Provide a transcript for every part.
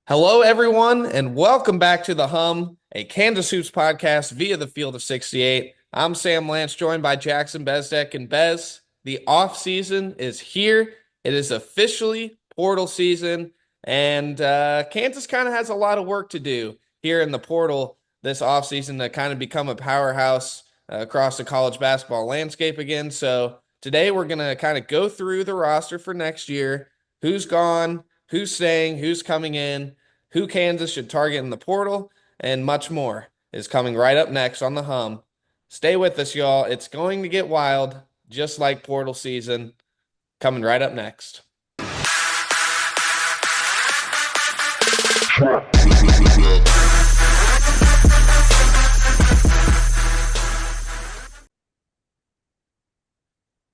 Hello, everyone, and welcome back to The Hum, a Kansas Hoops podcast via the Field of 68. I'm Sam Lance, joined by Jackson Bezdek. And Bez, the offseason is here. It is officially portal season, and Kansas kind of has a lot of work to do here in the portal this offseason to kind of become a powerhouse across the college basketball landscape again. So today we're going to kind of go through the roster for next year, who's gone, who's staying, who's coming in, who Kansas should target in the portal, and much more is coming right up next on the Hum. Stay with us, y'all. It's going to get wild, just like portal season, coming right up next.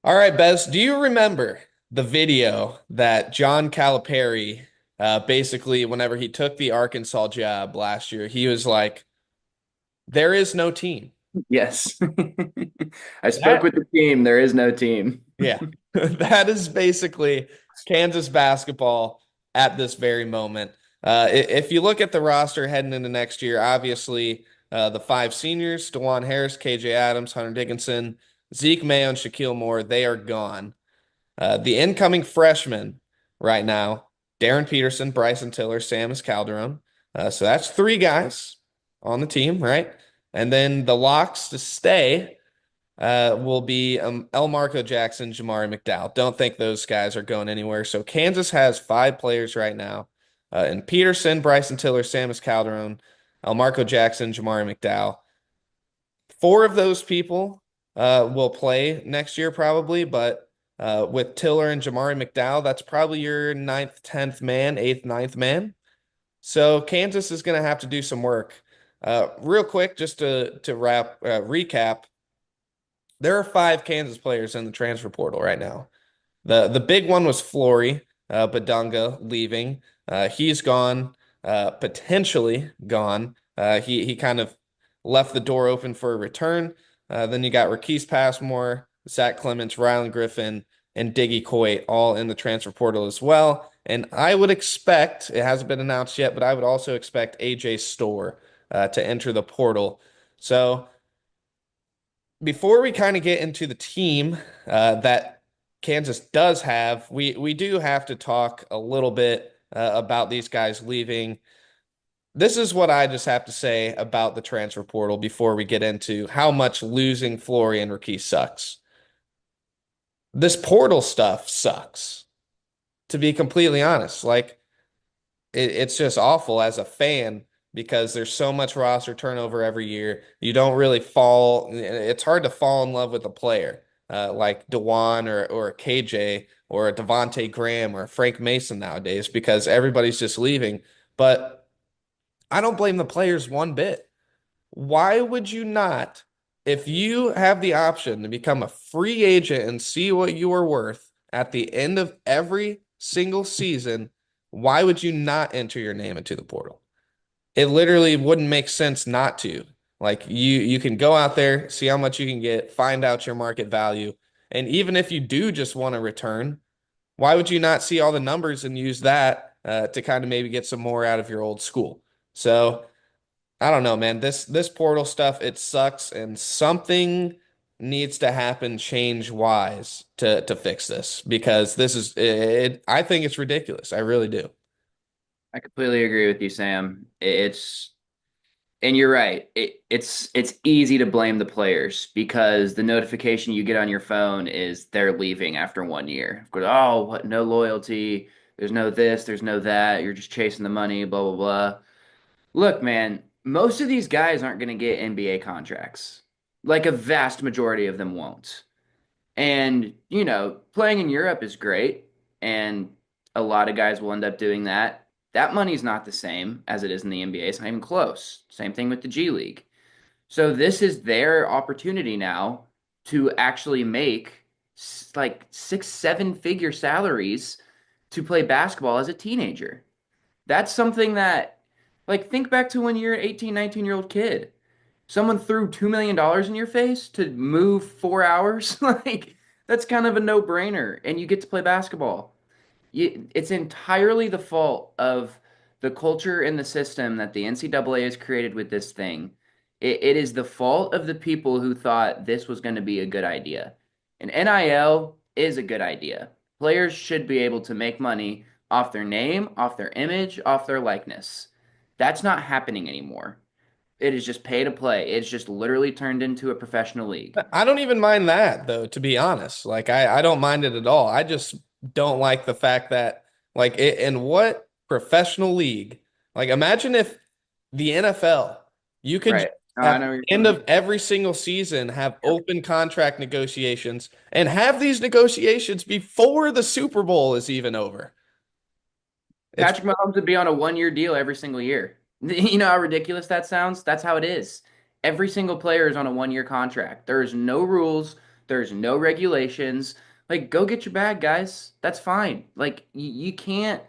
All right, Bez, do you remember the video that John Calipari basically, whenever he took the Arkansas job last year, he was like, there is no team. Yes. I spoke That, with the team. There is no team. yeah, that is basically Kansas basketball at this very moment. If you look at the roster heading into next year, obviously the five seniors, DeJuan Harris, KJ Adams, Hunter Dickinson, Zeke Mayo, and Shaquille Moore, they are gone. The incoming freshmen right now, Darryn Peterson, Bryson Tiller, Samus Calderon. So that's three guys on the team, right? And then the locks to stay will be El Marco Jackson, Jamari McDowell. Don't think those guys are going anywhere. So Kansas has five players right now. And Peterson, Bryson Tiller, Samus Calderon, El Marco Jackson, Jamari McDowell. Four of those people will play next year probably, but with Tiller and Jamari McDowell, that's probably your ninth, 10th man, eighth, ninth man. So Kansas is going to have to do some work. Real quick, just to recap, there are five Kansas players in the transfer portal right now. The big one was Flory Badunga leaving. He's gone, potentially gone. He kind of left the door open for a return. Then you got Raquise Passmore, Zach Clements, Rylan Griffin, and Diggy Coit all in the transfer portal as well. And I would expect, it hasn't been announced yet, but I would also expect AJ Storr to enter the portal. So before we kind of get into the team that Kansas does have, we do have to talk a little bit about these guys leaving. This is what I just have to say about the transfer portal before we get into how much losing Flory and Rickey sucks. This portal stuff sucks, to be completely honest. Like it's just awful as a fan because there's so much roster turnover every year. You don't really fall. It's hard to fall in love with a player like DeJuan or a KJ or a Devonte Graham or a Frank Mason nowadays because everybody's just leaving. But I don't blame the players one bit. Why would you not, if you have the option to become a free agent and see what you are worth at the end of every single season, why would you not enter your name into the portal? It literally wouldn't make sense not to. Like you can go out there, see how much you can get, find out your market value. And even if you do just want to return, why would you not see all the numbers and use that to kind of maybe get some more out of your old school? So I don't know, man. This portal stuff, it sucks, and something needs to happen change wise to fix this because this is it. I think it's ridiculous. I really do. I completely agree with you, Sam. And you're right. It's easy to blame the players because the notification you get on your phone is they're leaving after 1 year. Of course, oh, what? No loyalty. There's no this. There's no that. You're just chasing the money. Blah blah blah. Look, man. Most of these guys aren't going to get NBA contracts. Like a vast majority of them won't. And, playing in Europe is great. And a lot of guys will end up doing that. That money's not the same as it is in the NBA. It's not even close. Same thing with the G League. So this is their opportunity now to actually make like six, seven figure salaries to play basketball as a teenager. That's something that, like, think back to when you're an 18, 19-year-old kid. Someone threw $2 million in your face to move 4 hours. Like, that's kind of a no-brainer, and you get to play basketball. It's entirely the fault of the culture and the system that the NCAA has created with this thing, it is the fault of the people who thought this was going to be a good idea. And NIL is a good idea. Players should be able to make money off their name, off their image, off their likeness. That's not happening anymore. It is just pay to play. It's just literally turned into a professional league. I don't even mind that though, to be honest. Like I don't mind it at all. I just don't like the fact that like in what professional league? Like imagine if the NFL, you could just Right. No, I at know the where you're end going. of every single season have Yep. open contract negotiations and have these negotiations before the Super Bowl is even over. It's Patrick Mahomes would be on a 1 year deal every single year. You know how ridiculous that sounds? That's how it is. Every single player is on a 1 year contract. There's no rules, there's no regulations. Like, go get your bag, guys. That's fine. Like, you can't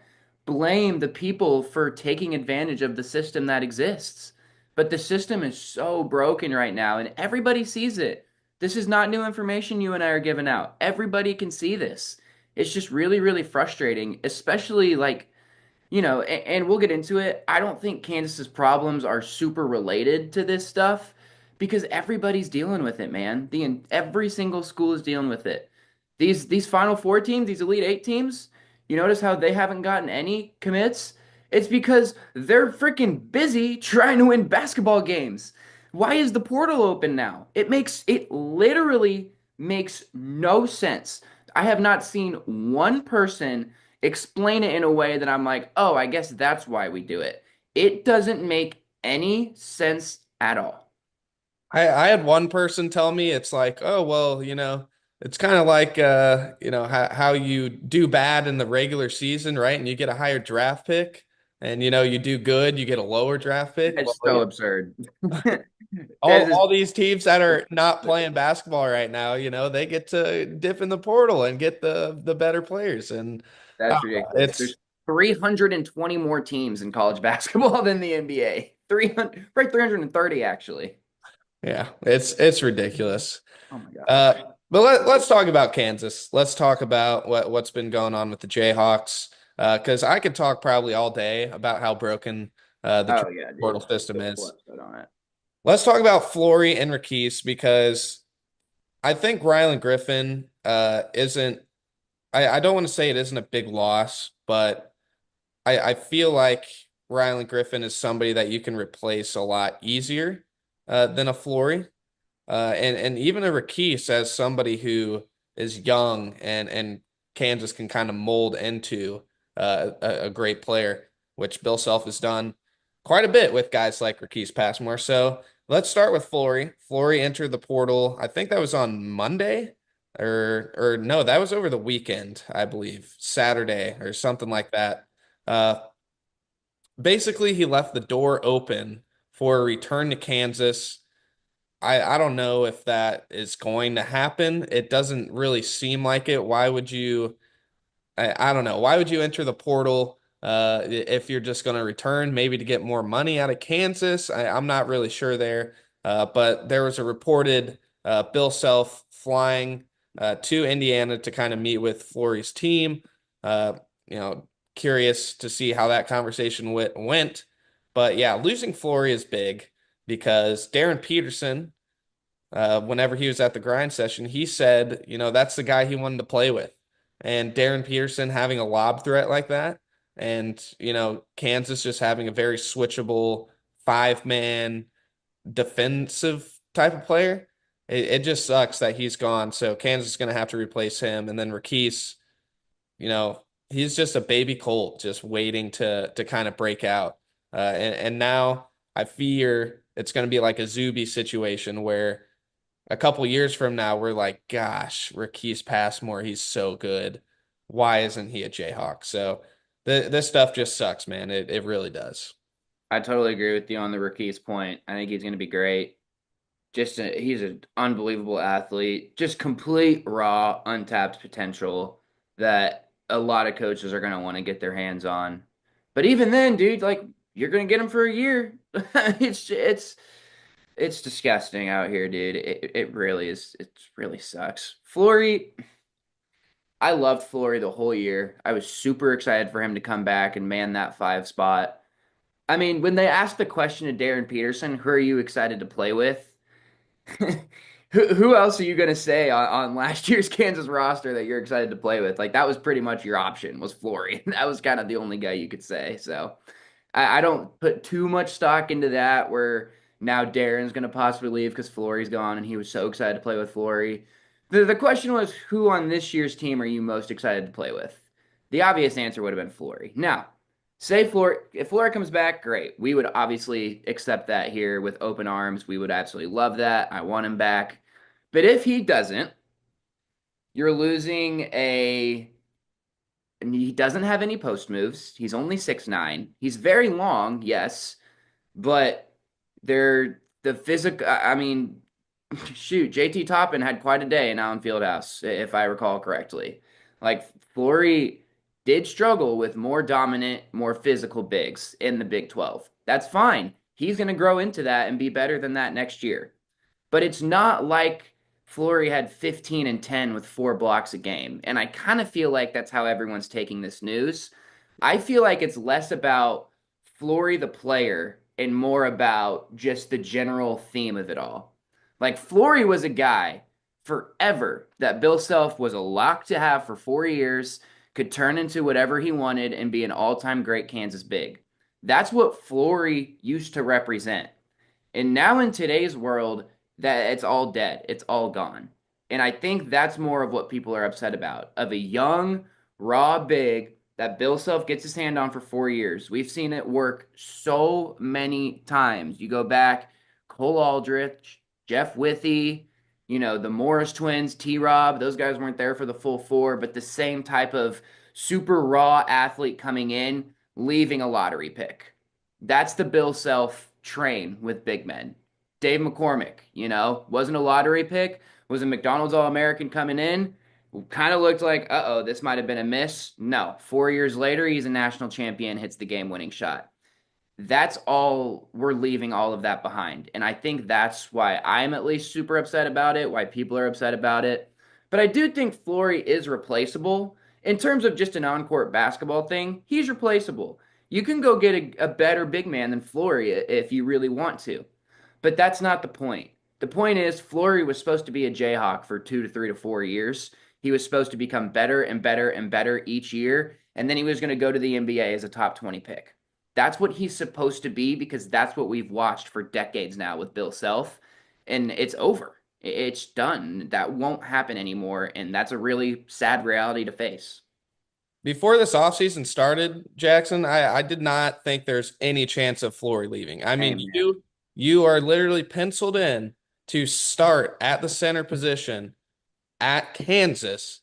blame the people for taking advantage of the system that exists. But the system is so broken right now, and everybody sees it. This is not new information you and I are giving out. Everybody can see this. It's just really, really frustrating, especially like and we'll get into it. I don't think Kansas's problems are super related to this stuff because everybody's dealing with it, man. Every single school is dealing with it. These Final Four teams, these Elite Eight teams, you notice how they haven't gotten any commits? It's because they're freaking busy trying to win basketball games. Why is the portal open now? It literally makes no sense. I have not seen one person explain it in a way that I'm like, oh, I guess that's why we do it. It doesn't make any sense at all. I had one person tell me it's like, oh, well, it's kind of like how you do bad in the regular season, right? And you get a higher draft pick, and you do good, you get a lower draft pick. Well, It's so absurd. all This is all these teams that are not playing basketball right now, they get to dip in the portal and get the better players. And that's ridiculous. it's There's 320 more teams in college basketball than the NBA. 300, right? 330 actually. yeah, it's ridiculous. Oh my Uh, gosh. but let's talk about Kansas. Let's talk about what's been going on with the Jayhawks. Because I could talk probably all day about how broken the Oh transfer yeah, portal dude. system Go full is. episode on it. Let's talk about Flory and Rakis because I think Rylan Griffin isn't. I don't want to say it isn't a big loss, but I feel like Rylan Griffin is somebody that you can replace a lot easier than a Flory. And even a Rakis as somebody who is young and Kansas can kind of mold into a great player, which Bill Self has done quite a bit with guys like Rakis Passmore. So let's start with Flory. Flory entered the portal. I think that was on Monday, or no, that was over the weekend, I believe, Saturday or something like that. Uh, Basically, he left the door open for a return to Kansas. I don't know if that is going to happen. It doesn't really seem like it. Why would you? I don't know. Why would you enter the portal if you're just going to return, maybe to get more money out of Kansas? I'm not really sure there. But there was a reported Bill Self flying to Indiana to kind of meet with Flory's team. Uh, you know, Curious to see how that conversation went. But yeah, losing Flory is big because Darryn Peterson whenever he was at the grind session, he said, that's the guy he wanted to play with. And Darryn Peterson having a lob threat like that, and, Kansas just having a very switchable five-man defensive type of player. It just sucks that he's gone. So Kansas is going to have to replace him. And then Rakis, he's just a baby colt just waiting to kind of break out. And now I fear it's going to be like a Zuby situation where a couple years from now, we're like, gosh, Rakis Passmore, he's so good. Why isn't he a Jayhawk? So this stuff just sucks, man. It really does. I totally agree with you on the Raquise point. I think he's going to be great. He's an unbelievable athlete. Just complete raw, untapped potential that a lot of coaches are going to want to get their hands on. But even then, dude, like you're going to get him for a year. It's disgusting out here, dude. It really is. It really sucks. Flory, I loved Flory the whole year. I was super excited for him to come back and man that five spot. I mean, when they asked the question to Darryn Peterson, who are you excited to play with? Who else are you going to say on last year's Kansas roster that you're excited to play with? Like that was pretty much your option was Flory. That was kind of the only guy you could say. So I don't put too much stock into that where now Darren's going to possibly leave because Flory's gone and he was so excited to play with Flory. The question was who on this year's team are you most excited to play with? The obvious answer would have been Flory. Now, say Flory, if Flory comes back, great. We would obviously accept that here with open arms. We would absolutely love that. I want him back. But if he doesn't, you're losing a and he doesn't have any post moves. He's only 6'9". He's very long, yes, but they're the physical. I mean, shoot, JT Toppin had quite a day in Allen Fieldhouse, if I recall correctly. Like Flory did struggle with more dominant, more physical bigs in the Big 12. That's fine. He's going to grow into that and be better than that next year. But it's not like Flory had 15 and 10 with 4 blocks a game. And I kind of feel like that's how everyone's taking this news. I feel like it's less about Flory the player and more about just the general theme of it all. Like Flory was a guy forever that Bill Self was a lock to have for 4 years, could turn into whatever he wanted and be an all-time great Kansas big. That's what Flory used to represent. And now in today's world, that it's all dead. It's all gone. And I think that's more of what people are upset about. Of a young, raw big that Bill Self gets his hand on for 4 years. We've seen it work so many times. You go back, Cole Aldrich, Jeff Withey, the Morris twins, T Rob, those guys weren't there for the full 4, but the same type of super raw athlete coming in, leaving a lottery pick. That's the Bill Self train with big men. Dave McCormick, wasn't a lottery pick, was a McDonald's All-American coming in. Kind of looked like, uh-oh, this might have been a miss. No, 4 years later, he's a national champion, hits the game-winning shot. That's all, we're leaving all of that behind. And I think that's why I'm at least super upset about it, why people are upset about it. But I do think Flory is replaceable. In terms of just an on-court basketball thing, he's replaceable. You can go get a better big man than Flory if you really want to. But that's not the point. The point is, Flory was supposed to be a Jayhawk for 2 to 3 to 4 years. He was supposed to become better and better and better each year. And then he was going to go to the NBA as a top 20 pick. That's what he's supposed to be because that's what we've watched for decades now with Bill Self. And it's over. It's done. That won't happen anymore. And that's a really sad reality to face. Before this offseason started, Jackson, I did not think there's any chance of Flory leaving. I mean, Amen. you are literally penciled in to start at the center position at Kansas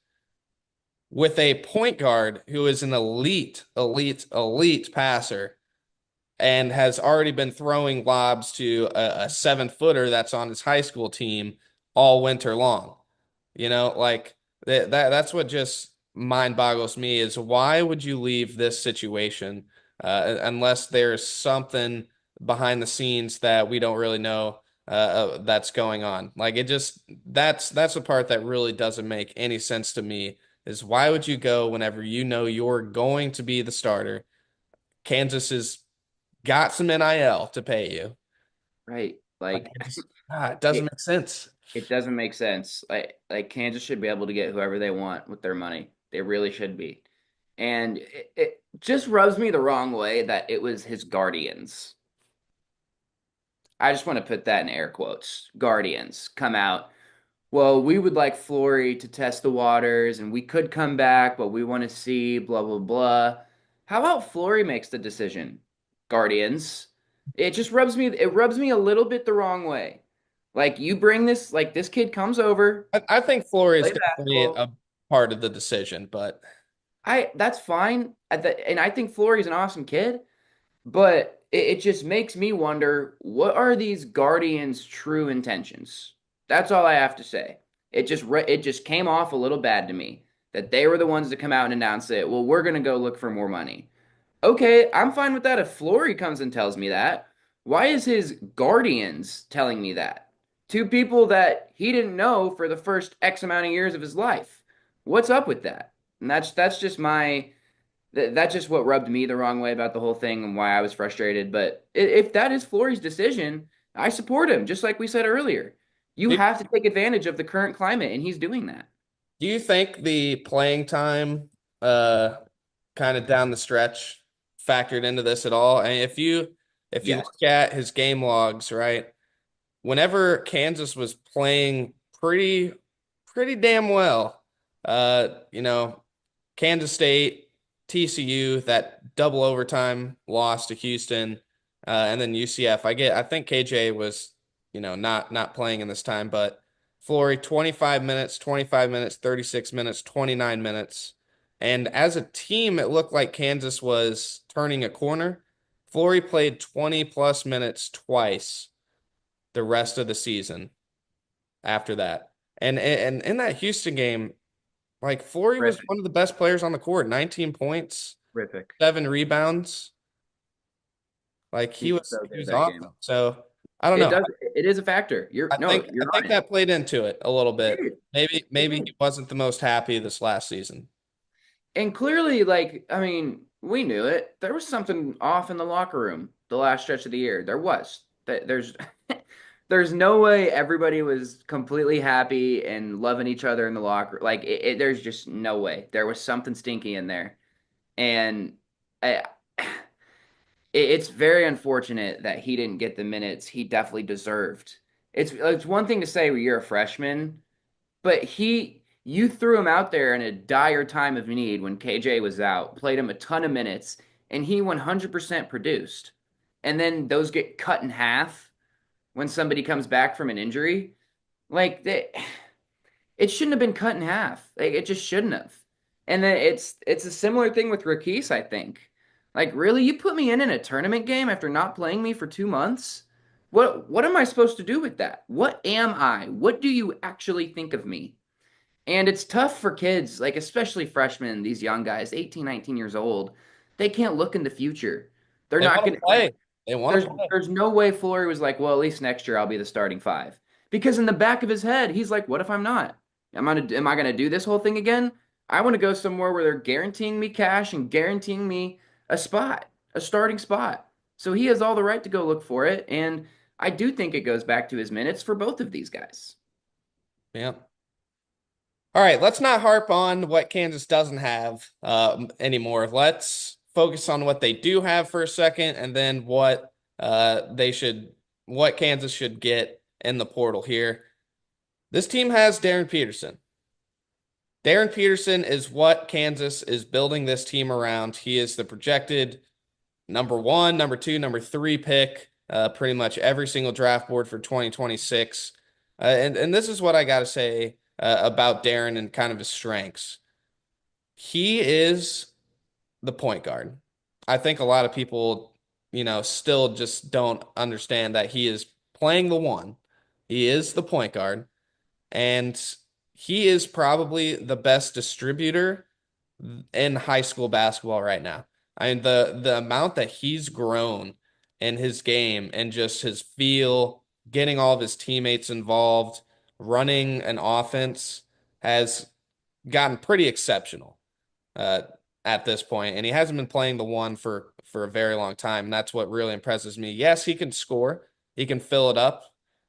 with a point guard who is an elite passer and has already been throwing lobs to a 7-footer that's on his high school team all winter long. Like that's what just mind boggles me is why would you leave this situation unless there's something behind the scenes that we don't really know that's going on. Like it just that's the part that really doesn't make any sense to me is why would you go whenever you know you're going to be the starter? Kansas has got some NIL to pay you. Right. Like Like it doesn't it, make sense. it doesn't make sense. Like Kansas should be able to get whoever they want with their money. They really should be. And it just rubs me the wrong way that it was his guardians. I just want to put that in air quotes. Guardians come out. Well, we would like Flory to test the waters and we could come back, but we want to see blah blah blah. How about Flory makes the decision? Guardians. It rubs me a little bit the wrong way. Like you bring this like this kid comes over, I think Flory is play definitely basketball. a part of the decision, but That's fine. And I think Flory's an awesome kid. But it just makes me wonder, what are these Guardians' true intentions? That's all I have to say. It just came off a little bad to me that they were the ones to come out and announce it. Well, we're gonna go look for more money. Okay, I'm fine with that if Flory comes and tells me that. Why is his Guardians telling me that? Two people that he didn't know for the first X amount of years of his life. What's up with that? And that's just That's just what rubbed me the wrong way about the whole thing and why I was frustrated. But if that is Flory's decision, I support him, just like we said earlier. You Do, have to take advantage of the current climate, and he's doing that. do you think the playing time uh kind of down the stretch factored into this at all? And if you Yes. look at his game logs, right? Whenever Kansas was playing pretty damn well, you know, Kansas State, TCU, that double overtime loss to Houston, and then UCF. I think KJ was, not playing in this time, but Flory, 25 minutes, 36 minutes, 29 minutes. And as a team, it looked like Kansas was turning a corner. Flory played 20 plus minutes twice the rest of the season after that. And in that Houston game, like Flory was Terrific. one of the best players on the court, 19 points, Terrific. 7 rebounds. Like He he was was so he good was that game. awesome. So I don't It know. does. It is a factor. I think You're I on think it. that played into it a little It bit. did. It Maybe did. he wasn't the most happy this last season. And clearly, like, I mean, we knew it. There was something off in the locker room the last stretch of the year. There was. There's there's no way everybody was completely happy and loving each other in the locker. Like, there's just no way. There was something stinky in there. And I, it's very unfortunate that he didn't get the minutes he definitely deserved. It's one thing to say well, you're a freshman, but you threw him out there in a dire time of need when KJ was out, played him a ton of minutes, and he 100% produced. And then those get cut in half when somebody comes back from an injury. Like it shouldn't have been cut in half. Like it just shouldn't have. And then it's a similar thing with Rakis, I think. Like really, you put me in a tournament game after not playing me for 2 months? What am I supposed to do with that? What am I? What do you actually think of me? And it's tough for kids, like especially freshmen, these young guys, 18, 19 years old. They can't look in the future. They're They not want going to to play. They want there's to play. there's no way Flory was like, well, at least next year I'll be the starting five. Because in the back of his head, he's like, what if I'm not? Am I gonna do this whole thing again? I want to go somewhere where they're guaranteeing me cash and guaranteeing me a spot, a starting spot. So he has all the right to go look for it. And I do think it goes back to his minutes for both of these guys. Yeah. All right, let's not harp on what Kansas doesn't have anymore. Let's focus on what they do have for a second, and then what Kansas should get in the portal here. This team has Darryn Peterson. Darryn Peterson is what Kansas is building this team around. He is the projected number one, number two, number three pick, pretty much every single draft board for 2026. And this is what I got to say about Darryn and kind of his strengths. He is the point guard. I think a lot of people, still just don't understand that he is playing the one. He is the point guard, and he is probably the best distributor in high school basketball right now. I mean, the amount that he's grown in his game and just his feel, getting all of his teammates involved, running an offense has gotten pretty exceptional uh, at this point, and he hasn't been playing the one for a very long time. And that's what really impresses me. Yes, he can score. He can fill it up.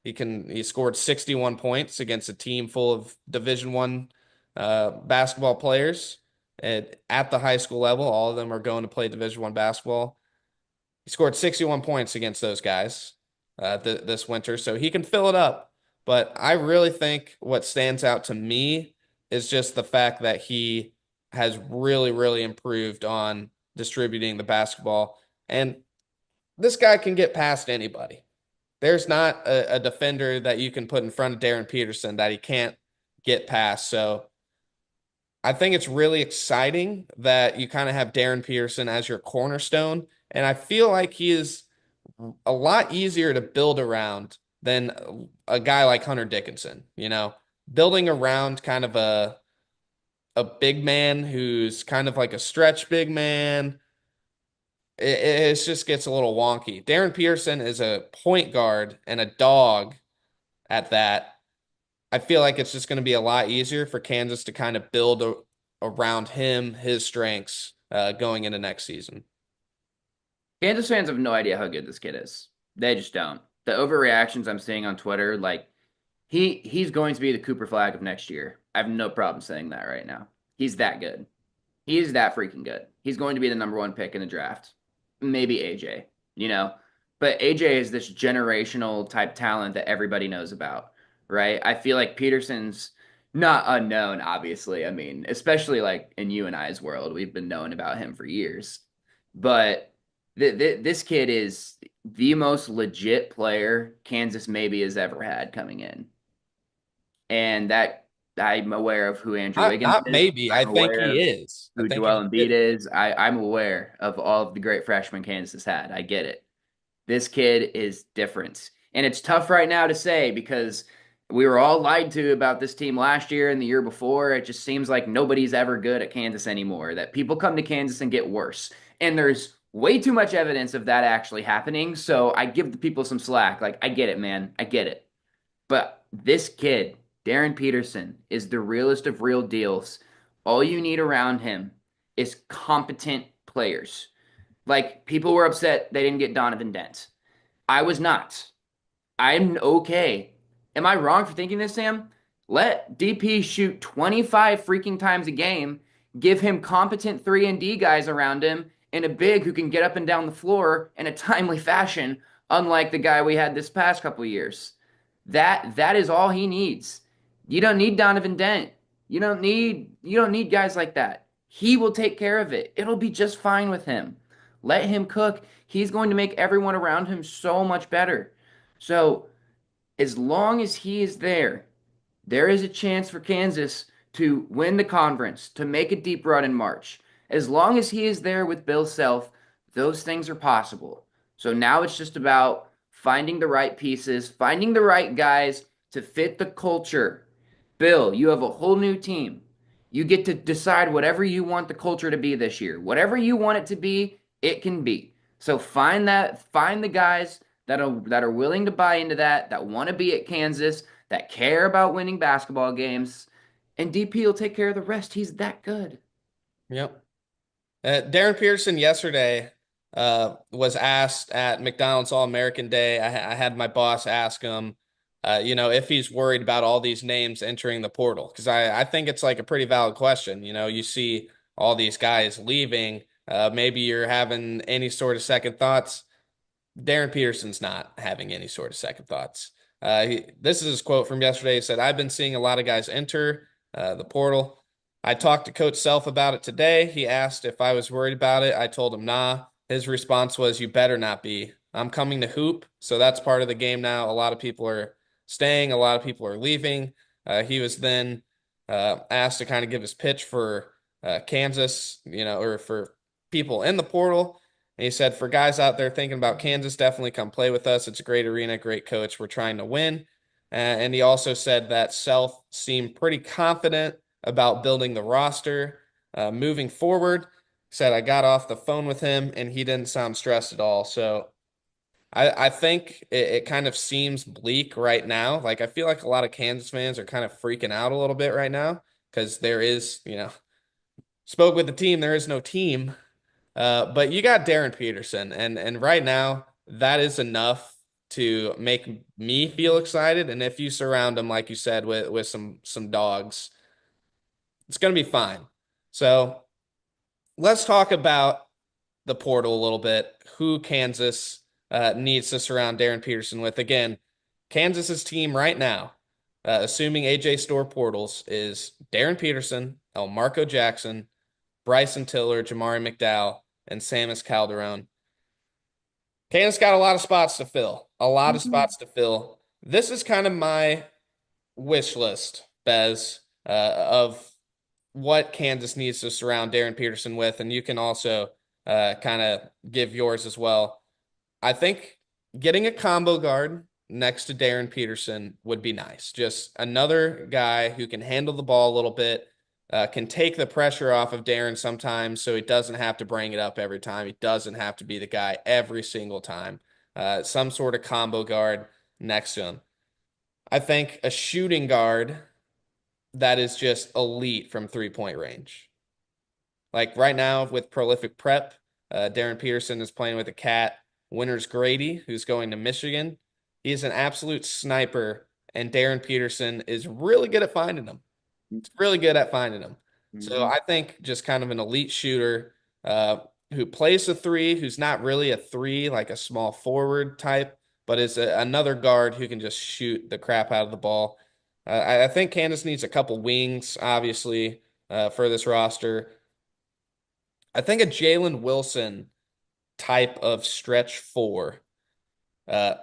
He scored 61 points against a team full of Division One basketball players at the high school level. All of them are going to play Division One basketball. He scored 61 points against those guys this winter, so he can fill it up. But I really think what stands out to me is just the fact that he has really, really improved on distributing the basketball. And this guy can get past anybody. There's not a defender that you can put in front of Darryn Peterson that he can't get past. So I think it's really exciting that you kind of have Darryn Peterson as your cornerstone. And I feel like he is a lot easier to build around than a guy like Hunter Dickinson, building around kind of a big man who's kind of like a stretch big man. It just gets a little wonky. Darryn Peterson is a point guard and a dog at that. I feel like it's just going to be a lot easier for Kansas to kind of build around him, his strengths, going into next season. Kansas fans have no idea how good this kid is. They just don't. The overreactions I'm seeing on Twitter, like he's going to be the Cooper Flag of next year. I have no problem saying that right now. He's that good. He's that freaking good. He's going to be the number one pick in the draft. Maybe AJ, you know. But AJ is this generational type talent that everybody knows about, right? I feel like Peterson's not unknown, obviously. I mean, especially like in you and I's world, we've been knowing about him for years. But this kid is the most legit player Kansas maybe has ever had coming in. And that I'm aware of who Andrew Wiggins Not is. maybe. I I'm think aware he of is. I who think if Joel you Embiid get is. I'm aware of all of the great freshmen Kansas has had. I get it. This kid is different. And it's tough right now to say because we were all lied to about this team last year and the year before. It just seems like nobody's ever good at Kansas anymore, that people come to Kansas and get worse. And there's way too much evidence of that actually happening. So I give the people some slack. Like, I get it, man. I get it. But this kid, Darryn Peterson, is the realest of real deals. All you need around him is competent players. Like, people were upset they didn't get Donovan Dent. I was not. I'm okay. Am I wrong for thinking this, Sam? Let DP shoot 25 freaking times a game, give him competent 3 and D guys around him, and a big who can get up and down the floor in a timely fashion, unlike the guy we had this past couple years. That is all he needs. You don't need Donovan Dent. You don't need guys like that. He will take care of it. It'll be just fine with him. Let him cook. He's going to make everyone around him so much better. So, as long as he is there, there is a chance for Kansas to win the conference, to make a deep run in March. As long as he is there with Bill Self, those things are possible. So now it's just about finding the right pieces, finding the right guys to fit the culture. Bill, you have a whole new team. You get to decide whatever you want the culture to be this year. Whatever you want it to be, it can be. So find the guys that are willing to buy into that want to be at Kansas, that care about winning basketball games, and DP will take care of the rest. He's that good. Yep. Darryn Peterson yesterday was asked at McDonald's All-American Day. I had my boss ask him, if he's worried about all these names entering the portal, because I think it's like a pretty valid question. You see all these guys leaving. Maybe you're having any sort of second thoughts. Darryn Peterson's not having any sort of second thoughts. This is his quote from yesterday. He said, "I've been seeing a lot of guys enter the portal. I talked to Coach Self about it today. He asked if I was worried about it. I told him nah. His response was, 'You better not be. I'm coming to hoop.' So that's part of the game now. A lot of people are staying, a lot of people are leaving." He was then asked to kind of give his pitch for Kansas, or for people in the portal. And he said, "For guys out there thinking about Kansas, definitely come play with us. It's a great arena, great coach. We're trying to win." And he also said that Self seemed pretty confident about building the roster moving forward. Said, "I got off the phone with him and he didn't sound stressed at all." So I think it kind of seems bleak right now. Like, I feel like a lot of Kansas fans are kind of freaking out a little bit right now because there is, spoke with the team, there is no team. But you got Darryn Peterson, and right now that is enough to make me feel excited. And if you surround him, like you said, with some dogs, it's gonna be fine. So let's talk about the portal a little bit. Who Kansas needs to surround Darryn Peterson with? Again, Kansas's team right now, assuming AJ Store portals, is Darryn Peterson, Marco Jackson, Bryson Tiller, Jamari McDowell, and Samus Calderon. Kansas got a lot of spots to fill. A lot of Mhm. spots to fill. This is kind of my wish list, Bez, of what Kansas needs to surround Darryn Peterson with, and you can also kind of give yours as well. I think getting a combo guard next to Darryn Peterson would be nice. Just another guy who can handle the ball a little bit, can take the pressure off of Darryn sometimes so he doesn't have to bring it up every time. He doesn't have to be the guy every single time. Some sort of combo guard next to him. I think a shooting guard that is just elite from 3-point range. Like right now with prolific prep, Darryn Peterson is playing with a cat. Winters Grady, who's going to Michigan. He's an absolute sniper, and Darryn Peterson is really good at finding them. It's really good at finding them. So Mm-hmm. I think just kind of an elite shooter who plays a three, who's not really a three, like a small forward type, but is another guard who can just shoot the crap out of the ball. I think Kansas needs a couple wings, obviously, for this roster. I think a Jalen Wilson type of stretch four, uh,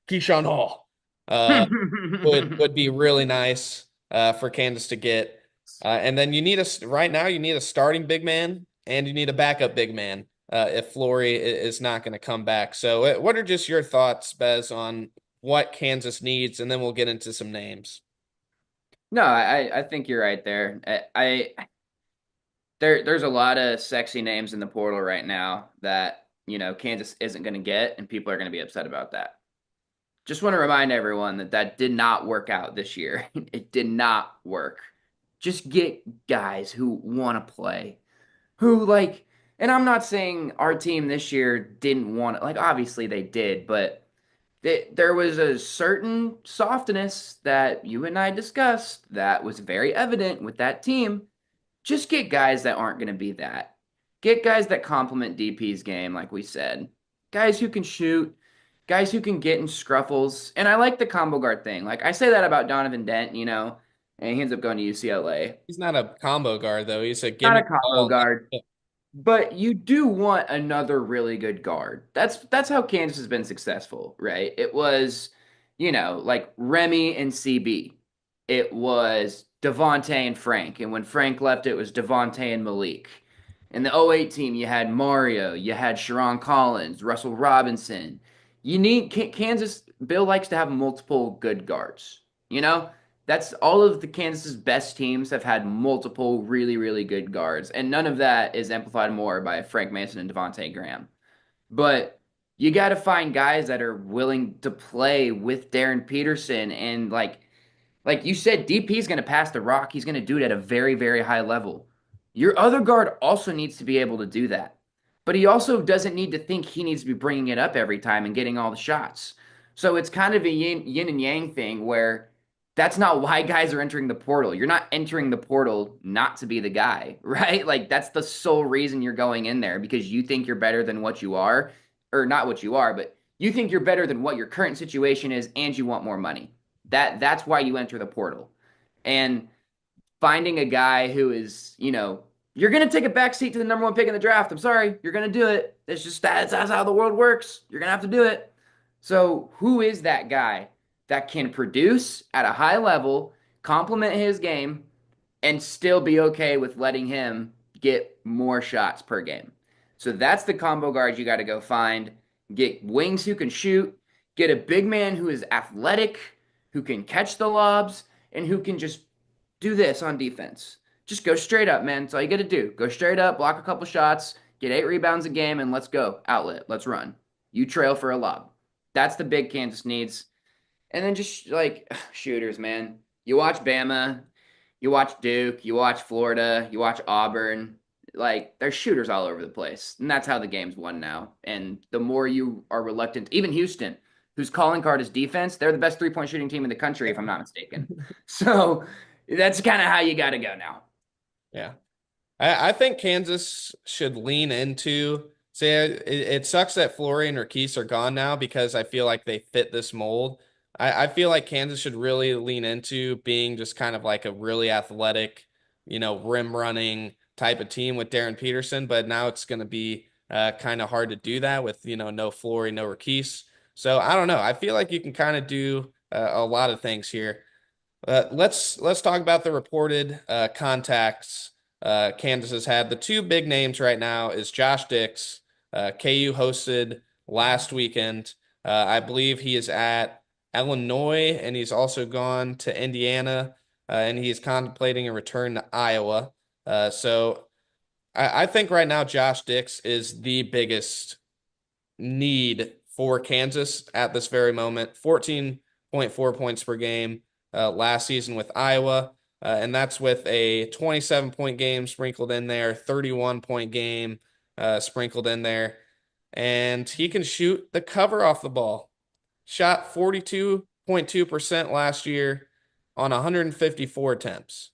Keyshawn Hall, would be really nice for Kansas to get. And then you need right now you need a starting big man and you need a backup big man if Flory is not going to come back. So what are just your thoughts, Bez, on what Kansas needs? And then we'll get into some names. No, I think you're right there. There's a lot of sexy names in the portal right now that, Kansas isn't going to get, and people are going to be upset about that. Just want to remind everyone that that did not work out this year. It did not work. Just get guys who want to play, who like, and I'm not saying our team this year didn't want to, like, obviously they did, but there was a certain softness that you and I discussed that was very evident with that team. Just get guys that aren't going to be that. Get guys that complement DP's game, like we said. Guys who can shoot, guys who can get in scruffles. And I like the combo guard thing. Like I say that about Donovan Dent, and he ends up going to UCLA. He's not a combo guard though. He's a give Not me a the combo ball. guard. But you do want another really good guard. That's how Kansas has been successful, right? It was, like Remy and CB. It was Devontae and Frank. And when Frank left, it was Devontae and Malik. In the '08 team, you had Mario, you had Sharon Collins, Russell Robinson. You need Kansas. Bill likes to have multiple good guards. You know, that's all of the Kansas's best teams have had multiple really, really good guards, and none of that is amplified more by Frank Mason and Devontae Graham. But you got to find guys that are willing to play with Darryn Peterson and like you said, DP is going to pass the rock. He's going to do it at a very, very high level. Your other guard also needs to be able to do that. But he also doesn't need to think he needs to be bringing it up every time and getting all the shots. So it's kind of a yin and yang thing where that's not why guys are entering the portal. You're not entering the portal not to be the guy, right? Like that's the sole reason you're going in there because you think you're better than what you are, or not what you are, but you think you're better than what your current situation is and you want more money. That's why you enter the portal. And finding a guy who is, you're gonna take a backseat to the number one pick in the draft. I'm sorry, you're gonna do it. It's just that's how the world works. You're gonna have to do it. So who is that guy that can produce at a high level, complement his game, and still be okay with letting him get more shots per game? So that's the combo guard you got to go find. Get wings who can shoot, get a big man who is athletic, who can catch the lobs, and who can just do this on defense. Just go straight up, man. That's all you got to do. Go straight up, block a couple shots, get 8 rebounds a game, and let's go. Outlet. Let's run. You trail for a lob. That's the big Kansas needs. And then just like shooters, man. You watch Bama, you watch Duke, you watch Florida, you watch Auburn. Like there's shooters all over the place, and that's how the game's won now. And the more you are reluctant, even Houston, whose calling card is defense, they're the best 3-point shooting team in the country, if I'm not mistaken. So that's kind of how you got to go now. Yeah. I think Kansas should lean into say it sucks that Flory and Marquise are gone now because I feel like they fit this mold. I feel like Kansas should really lean into being just kind of like a really athletic, rim running type of team with Darryn Peterson, but now it's going to be kind of hard to do that with, no Flory, no Marquise. So I don't know. I feel like you can kind of do a lot of things here. Let's talk about the reported contacts Kansas has had. The two big names right now is Josh Dix. KU hosted last weekend. I believe he is at Illinois, and he's also gone to Indiana, and he's contemplating a return to Iowa. So I think right now Josh Dix is the biggest need for Kansas at this very moment. 14.4 points per game last season with Iowa. and that's with a 27-point game sprinkled in there, 31-point game sprinkled in there. And he can shoot the cover off the ball. Shot 42.2% last year on 154 attempts.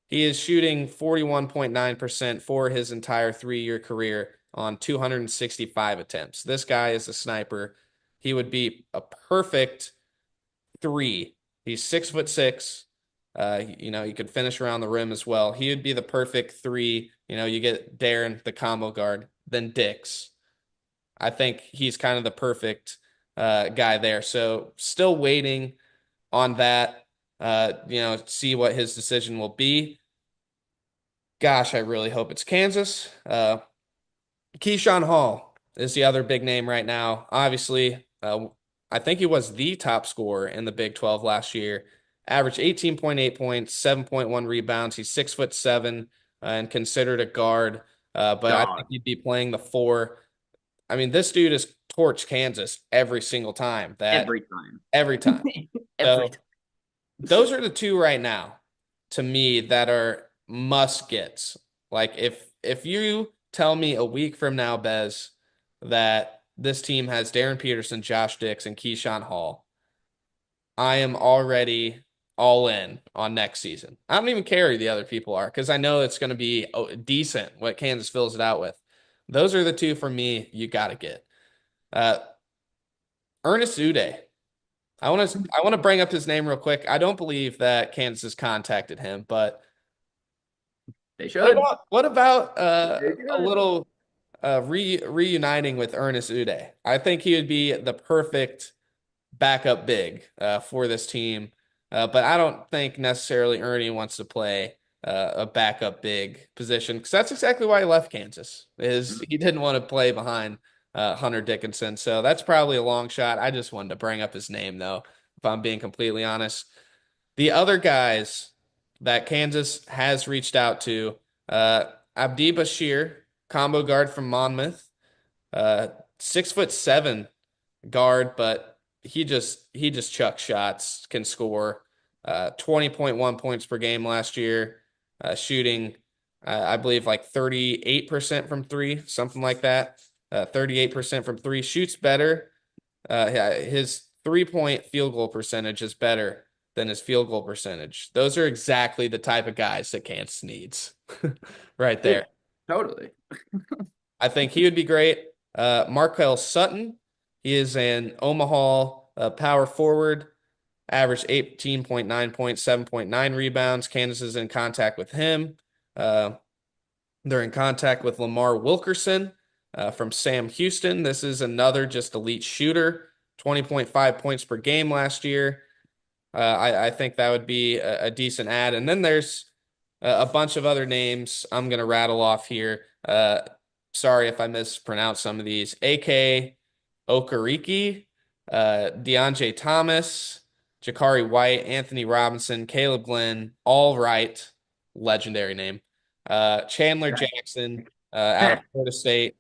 He is shooting 41.9% for his entire 3-year career on 265 attempts. This guy is a sniper. He would be a perfect three. He's 6'6". He could finish around the rim as well. He would be the perfect three. You get Darryn, the combo guard, then Dix. I think he's kind of the perfect guy there. So still waiting on that. See what his decision will be. Gosh, I really hope it's Kansas. Keyshawn Hall is the other big name right now. Obviously, I think he was the top scorer in the Big 12 last year. Averaged 18.8 points, 7.1 rebounds. He's 6'7" and considered a guard. But I think Dog. he'd be playing the four. I mean, this dude has torched Kansas every single time. Every time. Every time. Every So time. those are the two right now to me that are must gets. Like if you tell me a week from now, Bez, that this team has Darryn Peterson, Josh Dix, and Keyshawn Hall, I am already all in on next season. I don't even care who the other people are because I know it's going to be decent what Kansas fills it out with. Those are the two for me you got to get. Uh, Ernest Uday. I want to bring up his name real quick. I don't believe that Kansas has contacted him, but They what should. about what about They a should. little reuniting with Ernest Uday? I think he would be the perfect backup big for this team, but I don't think necessarily Ernie wants to play a backup big position because that's exactly why he left Kansas. Is he didn't want to play behind Hunter Dickinson, so that's probably a long shot. I just wanted to bring up his name though, if I'm being completely honest. The other guys that Kansas has reached out to, uh, Abdi Bashir, combo guard from Monmouth, uh, 6'7" guard, but he just chucks shots, can score. 20.1 points per game last year, shooting, I believe like 38% from three, something like that. 38% from three, shoots better. Yeah, his 3-point field goal percentage is better than his field goal percentage. Those are exactly the type of guys that Kansas needs right Yeah, there. totally. I think he would be great. Markel Sutton, he is an Omaha power forward, averaged 18.9 points, 7.9 rebounds. Kansas is in contact with him. Uh, they're in contact with Lamar Wilkerson from Sam Houston. This is another just elite shooter, 20.5 points per game last year. I think that would be a decent add. And then there's a bunch of other names I'm going to rattle off here. Sorry if I mispronounce some of these. AK Okereke, DeAndre Thomas, Jakari White, Anthony Robinson, Caleb Glenn, all right, legendary name. Chandler Jackson out of Florida State.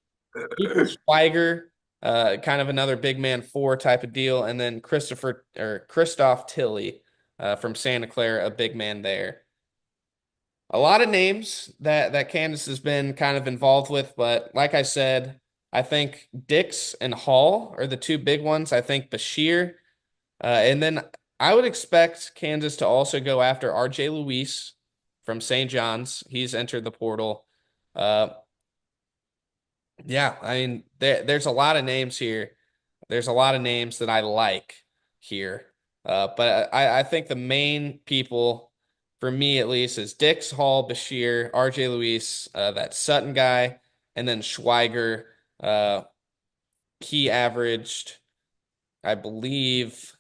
Cooper Schweiger, kind of another big man four type of deal, and then Christoph Tilley from Santa Clara, a big man there. A lot of names that Kansas has been kind of involved with, but like I said, I think Dix and Hall are the two big ones. I think Bashir, and then I would expect Kansas to also go after RJ Luis from St. John's. He's entered the portal. Uh, yeah, I mean, there's a lot of names here. There's a lot of names that I like here. But I think the main people, for me at least, is Dix, Hall, Bashir, RJ Luis, that Sutton guy, and then Schweiger. Uh, he averaged, I believe,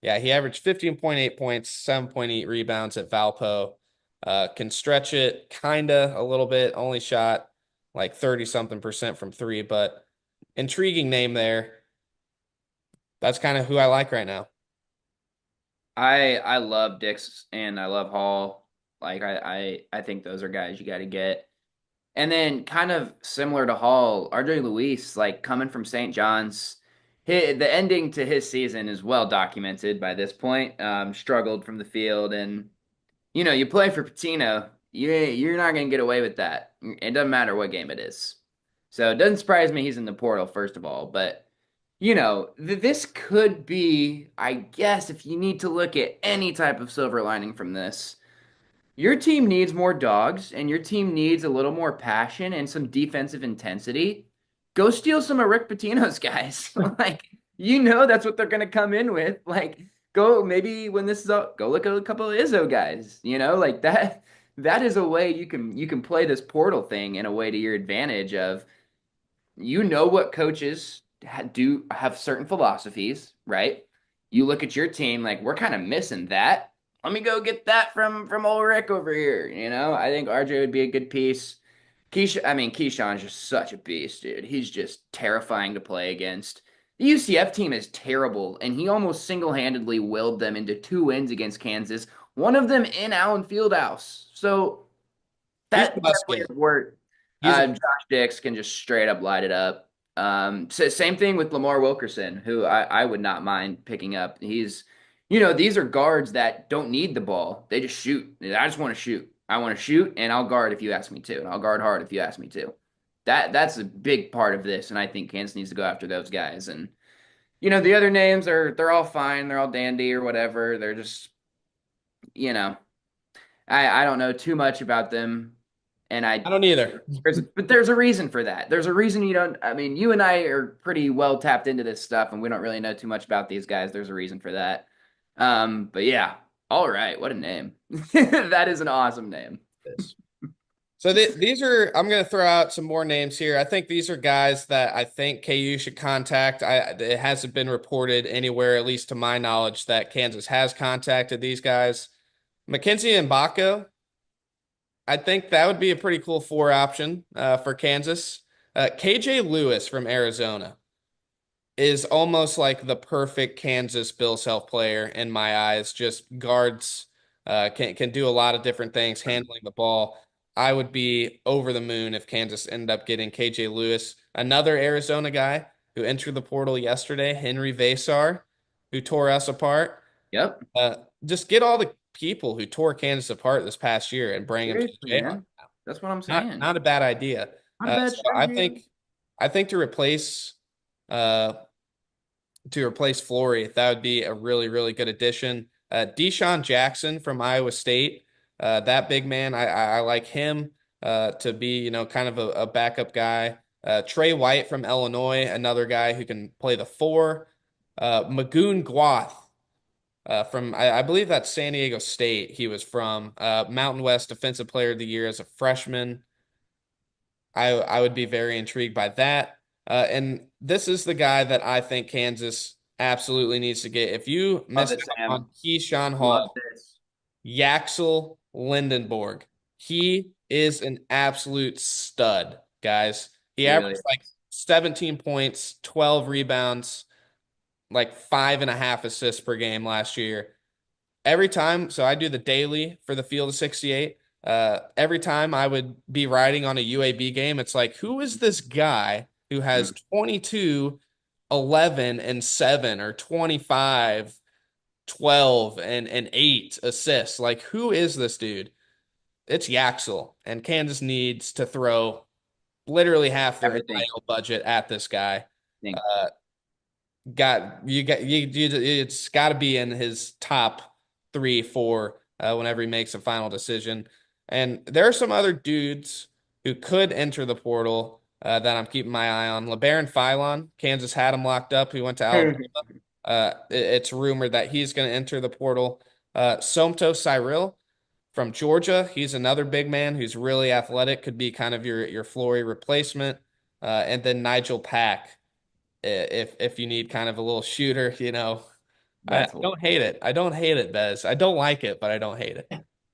yeah, he averaged 15.8 points, 7.8 rebounds at Valpo. Can stretch it kinda a little bit, only shot like 30 something percent from three, but intriguing name there. That's kind of who I like right now. I love Dix and I love Hall. Like I think those are guys you got to get. And then kind of similar to Hall, RJ Luis, like coming from St. John's, the ending to his season is well documented by this point. Struggled from the field and You play for Patino, you're not going to get away with that. It doesn't matter what game it is. So it doesn't surprise me he's in the portal, first of all. But, this could be, I guess, if you need to look at any type of silver lining from this, your team needs more dogs and your team needs a little more passion and some defensive intensity. Go steal some of Rick Pitino's guys. Like, that's what they're going to come in with. Like, go maybe when this is out, go look at a couple of Izzo guys, like that. That is a way you can play this portal thing in a way to your advantage of what coaches do have certain philosophies, right? You look at your team like we're kind of missing that. Let me go get that from old Rick over here. I think RJ would be a good piece. Keyshawn's just such a beast, dude. He's just terrifying to play against. The UCF team is terrible, and he almost single-handedly willed them into 2 wins against Kansas. One of them in Allen Fieldhouse. So He's a that player's musket. worth. He's a Josh Dix can just straight up light it up. Same thing with Lamar Wilkerson, who I would not mind picking up. These are guards that don't need the ball. They just shoot. I just want to shoot. I want to shoot, and I'll guard if you ask me to, and I'll guard hard if you ask me to. That's a big part of this, and I think Kansas needs to go after those guys. And the other names they're all fine. They're all dandy or whatever. They're just you know I don't know too much about them, and I don't either. but there's a reason for that. There's a reason you don't. I mean, you and I are pretty well tapped into this stuff, and we don't really know too much about these guys. There's a reason for that. But yeah, all right, what a name. That is an awesome name. So these are, I'm going to throw out some more names here. I think these are guys that I think KU should contact. It hasn't been reported anywhere, at least to my knowledge, that Kansas has contacted these guys. Mackenzie Mbako, I think that would be a pretty cool four option for Kansas. KJ Lewis from Arizona is almost like the perfect Kansas Bill Self player in my eyes. Just guards, can do a lot of different things, handling the ball. I would be over the moon if Kansas ended up getting KJ Lewis, another Arizona guy who entered the portal yesterday, Henry Vasar, who tore us apart. Yep. Uh, just get all the people who tore Kansas apart this past year and bring them to Seriously, the Jayhawks. man. That's what I'm Not saying. not a bad idea. Not a bad So I strategy. think to replace uh Flory. That would be a really, really good addition. Deshaun Jackson from Iowa State, that big man, I like him to be, kind of a backup guy. Trey White from Illinois, another guy who can play the four. Magoon Gwath from, I believe that's San Diego State. He was from Mountain West Defensive Player of the Year as a freshman. I would be very intrigued by that. And this is the guy that I think Kansas absolutely needs to get. If you Love missed it, out Sam. on Keyshawn Love Hall, this. Yaxel Lindenborg, he is an absolute stud, guys. He He really averaged like 17 points, 12 rebounds, like 5.5 assists per game last year. Every time, so I do the daily for the Field of 68. Every time I would be riding on a UAB game, it's like, who is this guy who has mm, 22, 11, and 7 or 25, 12, and 8 assists? Like, who is this dude? It's Yaxel, and Kansas needs to throw literally half their everything. NIL budget at this guy. Thing. It's got to be in his top 3, 4 whenever he makes a final decision. And there are some other dudes who could enter the portal that I'm keeping my eye on. LeBaron Philon, Kansas had him locked up. He went to Alabama. It's rumored that he's going to enter the portal. Somto Cyril from Georgia, he's another big man who's really athletic, could be kind of your Flory replacement. And then Nigel Pack, if you need kind of a little shooter, I That's don't hate it. I don't hate it, Bez. I don't like it, but I don't hate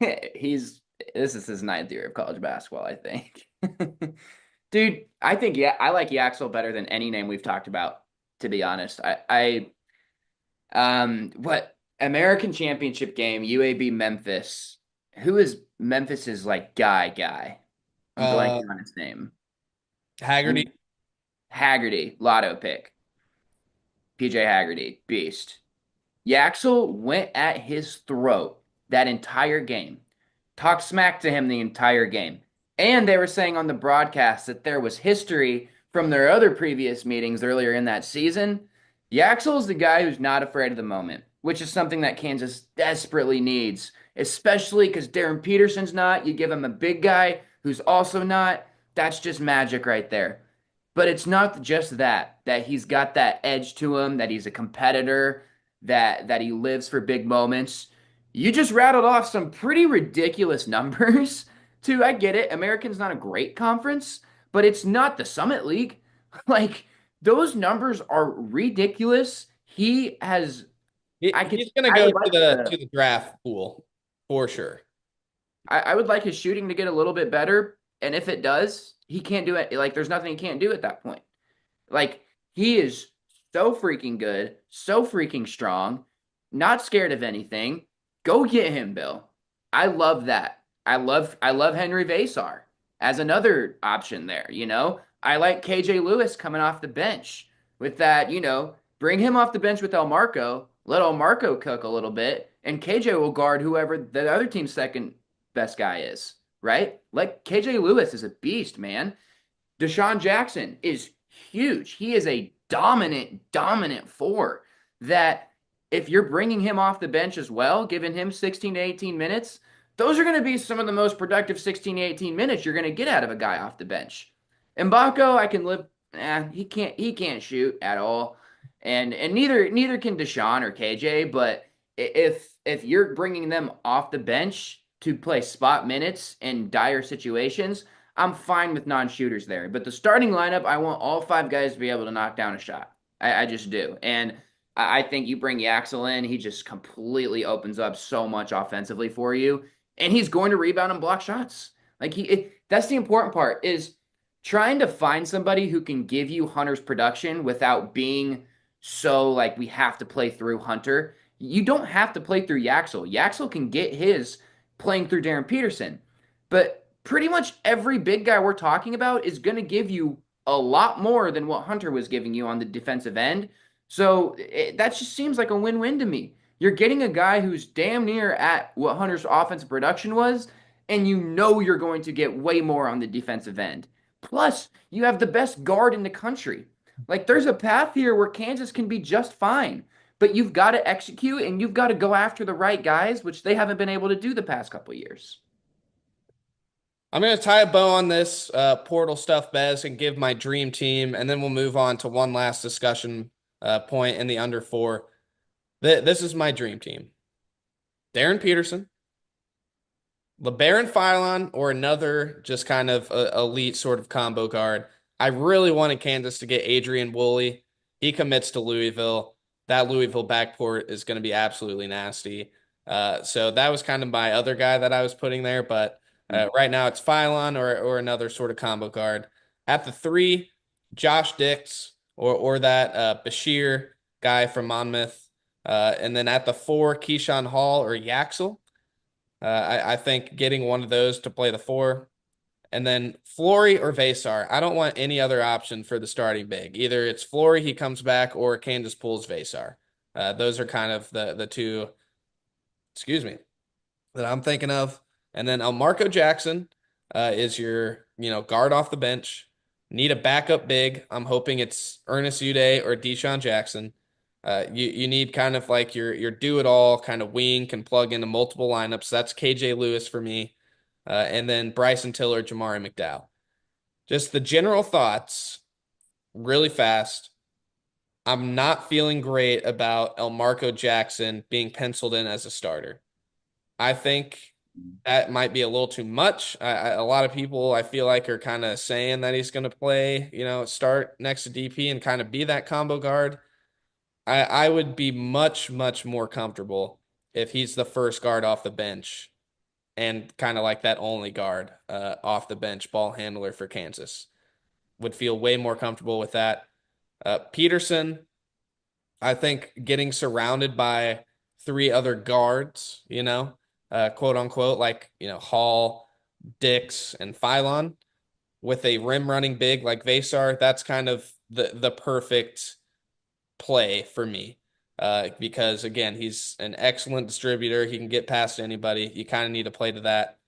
it. he's this is his ninth year of college basketball, I think. Dude, I think I like Yaxel better than any name we've talked about, to be honest. What American Championship game, UAB Memphis. Who is Memphis's like guy? I'm Uh, blanking on his name. Haggerty, Haggerty, lotto pick. PJ Haggerty, beast. Yaxel went at his throat that entire game. talk smack to him the entire game. And they were saying on the broadcast that there was history from their other previous meetings earlier in that season. Yaxel's the guy who's not afraid of the moment, which is something that Kansas desperately needs, especially because Darryn Peterson's not. You give him a big guy who's also not. That's just magic right there. But it's not just that he's got that edge to him, that he's a competitor, that he lives for big moments. You just rattled off some pretty ridiculous numbers, too. I get it. American's not a great conference, but it's not the Summit League. Like, those numbers are ridiculous. He has He's going to I go would to like the draft pool for sure. I would like his shooting to get a little bit better. And if it does, he can't do it. Like, there's nothing he can't do at that point. Like, he is so freaking good, so freaking strong, not scared of anything. Go get him, Bill. I love that. I love Henry Vasar as another option there, you know? I like KJ Lewis coming off the bench with that, bring him off the bench with El Marco, let El Marco cook a little bit, and KJ will guard whoever the other team's second best guy is, right? Like KJ Lewis is a beast, man. Deshaun Jackson is huge. He is a dominant four that if you're bringing him off the bench as well, giving him 16 to 18 minutes, those are going to be some of the most productive 16 to 18 minutes you're going to get out of a guy off the bench. Mbako, I can live. He can't shoot at all, and neither can Deshaun or KJ. But if you're bringing them off the bench to play spot minutes in dire situations, I'm fine with non-shooters there. But the starting lineup, I want all five guys to be able to knock down a shot. I just do. And I think you bring Yaxel in, he just completely opens up so much offensively for you. And he's going to rebound and block shots. Like that's the important part is trying to find somebody who can give you Hunter's production without being so like we have to play through Hunter. You don't have to play through Yaxel. Yaxel can get his playing through Darryn Peterson. But pretty much every big guy we're talking about is going to give you a lot more than what Hunter was giving you on the defensive end. So that just seems like a win-win to me. You're getting a guy who's damn near at what Hunter's offensive production was, and you know you're going to get way more on the defensive end. Plus, you have the best guard in the country. Like, there's a path here where Kansas can be just fine, but you've got to execute and you've got to go after the right guys, which they haven't been able to do the past couple years. I'm going to tie a bow on this portal stuff, Bez, and give my dream team, and then we'll move on to one last discussion point in the under four. This is my dream team. Darryn Peterson, LeBaron Philon, or another just kind of elite sort of combo guard. I really wanted Kansas to get Adrian Woolley. He commits to Louisville. That Louisville backcourt is going to be absolutely nasty. So that was kind of my other guy that I was putting there, but right now it's Philon or another sort of combo guard. At the three, Josh Dix or that Bashir guy from Monmouth. And then at the four, Keyshawn Hall or Yaxel. I think getting one of those to play the four. And then Flory or Vasar. I don't want any other option for the starting big. Either it's Flory, he comes back, or Kansas pulls Vasar. Those are kind of the two, excuse me, that I'm thinking of. And then Marco Jackson is your, guard off the bench. Need a backup big. I'm hoping it's Ernest Uday or Deshaun Jackson. You need kind of like your do it all kind of wing, can plug into multiple lineups. That's KJ Lewis for me. And then Bryson Tiller, Jamari McDowell. Just the general thoughts really fast. I'm not feeling great about Marco Jackson being penciled in as a starter. I think that might be a little too much. A lot of people I feel like are kind of saying that he's going to play, start next to DP and kind of be that combo guard. I would be much more comfortable if he's the first guard off the bench and kind of like that only guard off the bench ball handler for Kansas. Would feel way more comfortable with that. Peterson, I think getting surrounded by three other guards, quote unquote, like, Hall, Dix, and Philon with a rim running big like Vasar, that's kind of the perfect play for me. Because again, he's an excellent distributor. He can get past anybody. You kind of need to play to that.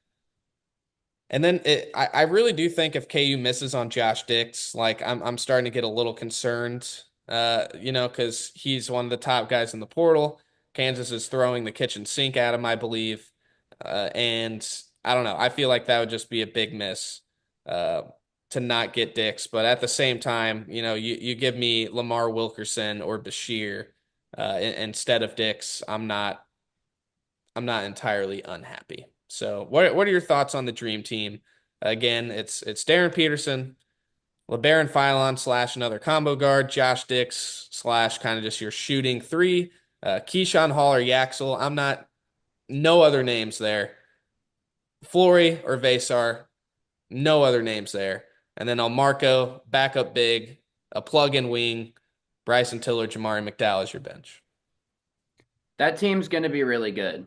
And then I really do think if KU misses on Josh Dix, like I'm starting to get a little concerned, because he's one of the top guys in the portal. Kansas is throwing the kitchen sink at him, I believe. And I don't know. I feel like that would just be a big miss uh, to not get Dix. But at the same time, you give me Lamar Wilkerson or Bashir instead of Dix. I'm not entirely unhappy. So what are your thoughts on the dream team? Again, it's Darryn Peterson, LeBaron Philon / another combo guard, Josh Dix / kind of just your shooting three, Keyshawn Hall or Yaxel. No other names there. Flory or Vasar, no other names there. And then Marco, backup big, a plug-in wing, Bryson Tiller, Jamari McDowell is your bench. That team's going to be really good.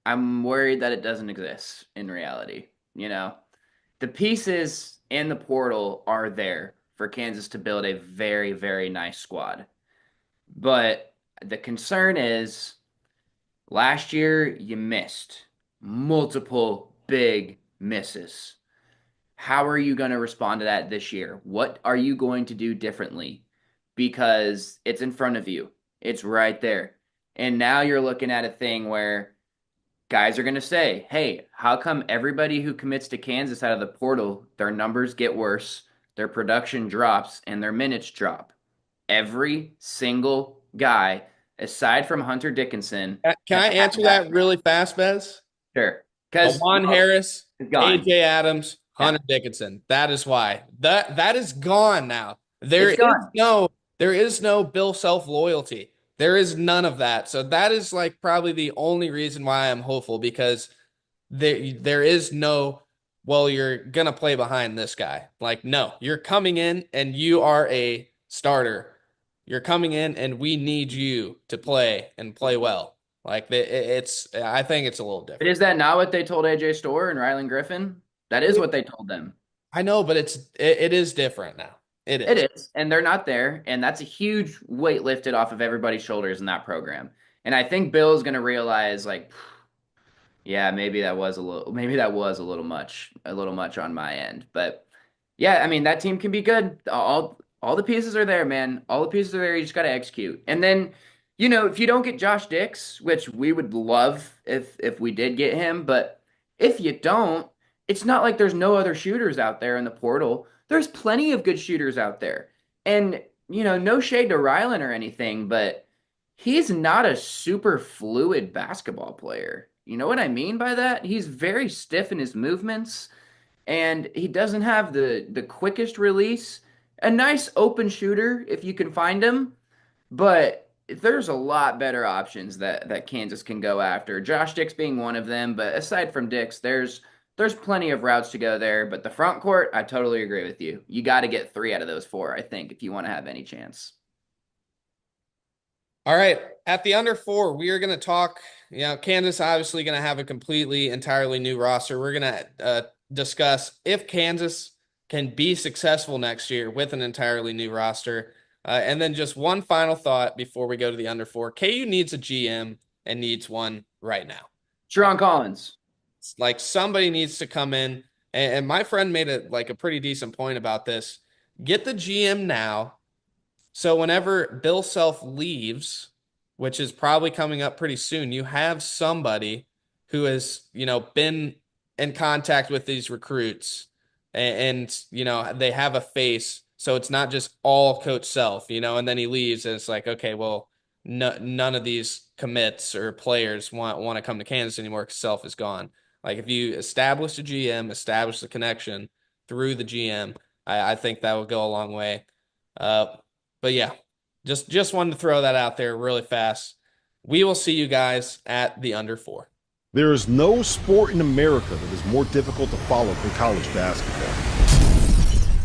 I'm worried that it doesn't exist in reality. The pieces in the portal are there for Kansas to build a very, very nice squad. But the concern is last year you missed multiple big misses. How are you going to respond to that this year? What are you going to do differently? Because it's in front of you. It's right there. And now you're looking at a thing where guys are going to say, hey, how come everybody who commits to Kansas out of the portal, their numbers get worse, their production drops, and their minutes drop? Every single guy, aside from Hunter Dickinson. Can I answer that really fast, Bez? Sure. Because Juwan Harris, gone. AJ Adams, Hunter Dickinson. That is why. That is gone now. There is no Bill Self loyalty. There is none of that. So that is like probably the only reason why I'm hopeful, because there is no, well, you're gonna play behind this guy. Like, no, you're coming in and you are a starter. You're coming in and we need you to play and play well. Like I think it's a little different. But is that not what they told AJ Storr and Rylan Griffin? That is what they told them. I know, but it is different now. It is. It is, and they're not there, and that's a huge weight lifted off of everybody's shoulders in that program. And I think Bill is going to realize, like, yeah, maybe that was a little much on my end. But yeah, I mean, that team can be good. All the pieces are there, man. All the pieces are there. You just got to execute. And then, if you don't get Josh Dix, which we would love if we did get him, but if you don't, it's not like there's no other shooters out there in the portal. There's plenty of good shooters out there. And, no shade to Rylan or anything, but he's not a super fluid basketball player. You know what I mean by that? He's very stiff in his movements, and he doesn't have the quickest release. A nice open shooter if you can find him, but there's a lot better options that Kansas can go after. Josh Dix being one of them, but aside from Dix, there's plenty of routes to go there, but the front court, I totally agree with you. You got to get 3 out of those 4, I think, if you want to have any chance. All right. At the under 4, we are going to talk, Kansas obviously going to have a completely, entirely new roster. We're going to discuss if Kansas can be successful next year with an entirely new roster. And then just one final thought before we go to the under 4. KU needs a GM and needs one right now. Sharon Collins. Like, somebody needs to come in, and my friend made a pretty decent point about this. Get the GM now, so whenever Bill Self leaves, which is probably coming up pretty soon, you have somebody who has, been in contact with these recruits, and they have a face, so it's not just all Coach Self, and then he leaves, and it's like, okay, well, none of these commits or players want to come to Kansas anymore because Self is gone. Like, if you establish a GM, establish the connection through the GM, I think that would go a long way. But yeah, just wanted to throw that out there really fast. We will see you guys at the under 4. There is no sport in America that is more difficult to follow than college basketball.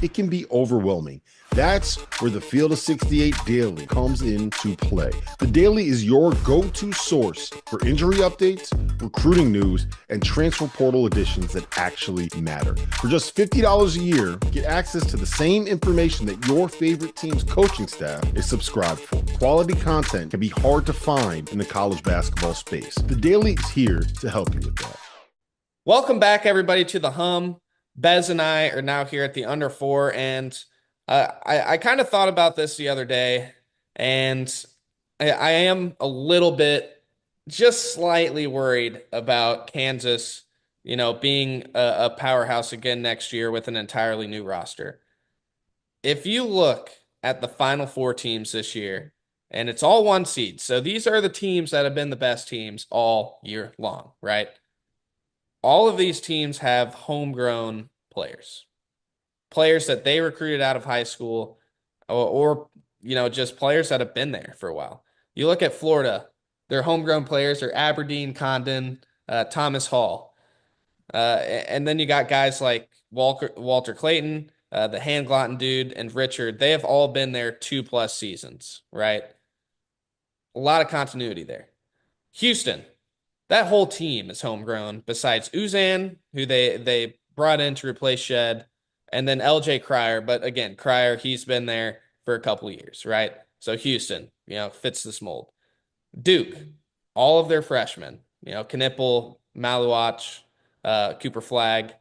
It can be overwhelming. That's where the Field of 68 Daily comes into play. The Daily is your go-to source for injury updates, recruiting news, and transfer portal additions that actually matter. For just $50 a year, get access to the same information that your favorite team's coaching staff is subscribed for. Quality content can be hard to find in the college basketball space. The Daily is here to help you with that. Welcome back, everybody, to The Hum. Bez and I are now here at the under four, and I kind of thought about this the other day, and I am a little bit, just slightly worried about Kansas, being a powerhouse again next year with an entirely new roster. If you look at the Final Four teams this year, and it's all one seed, so these are the teams that have been the best teams all year long, right? All of these teams have homegrown players, players that they recruited out of high school, or just players that have been there for a while. You look at Florida, their homegrown players are Aberdeen, Condon, Thomas Hall. And then you got guys like Walter Clayton, the Hand Glotton dude, and Richard. They have all been there 2+ seasons, right? A lot of continuity there. Houston, that whole team is homegrown, besides Uzan, who they brought in to replace Shed, and then LJ Cryer. But again, Cryer, he's been there for a couple of years, right? So Houston, fits this mold. Duke, all of their freshmen, Knipple, Maluach, Cooper Flag,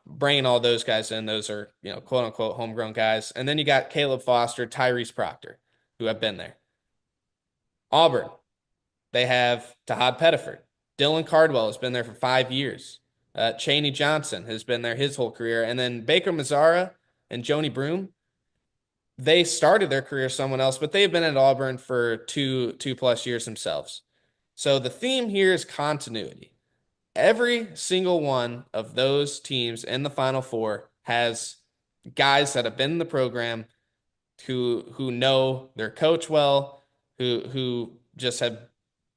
bringing all those guys in. Those are, quote unquote homegrown guys. And then you got Caleb Foster, Tyrese Proctor, who have been there. Auburn, they have Tahad Pettiford. Dylan Cardwell has been there for 5 years. Chaney Johnson has been there his whole career. And then Baker Mazzara and Joni Broom, they started their career someone else, but they've been at Auburn for two plus years themselves. So the theme here is continuity. Every single one of those teams in the Final Four has guys that have been in the program who know their coach well, who just have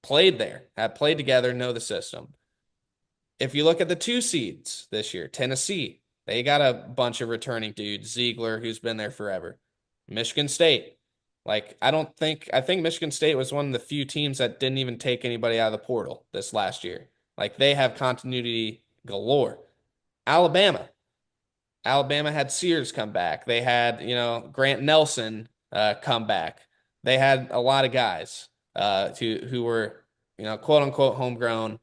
played there, have played together, know the system. If you look at the 2 seeds this year, Tennessee, they got a bunch of returning dudes. Ziegler, who's been there forever. Michigan State. I think Michigan State was one of the few teams that didn't even take anybody out of the portal this last year. Like, they have continuity galore. Alabama. Alabama had Sears come back. They had, Grant Nelson come back. They had a lot of guys who were, quote unquote homegrown.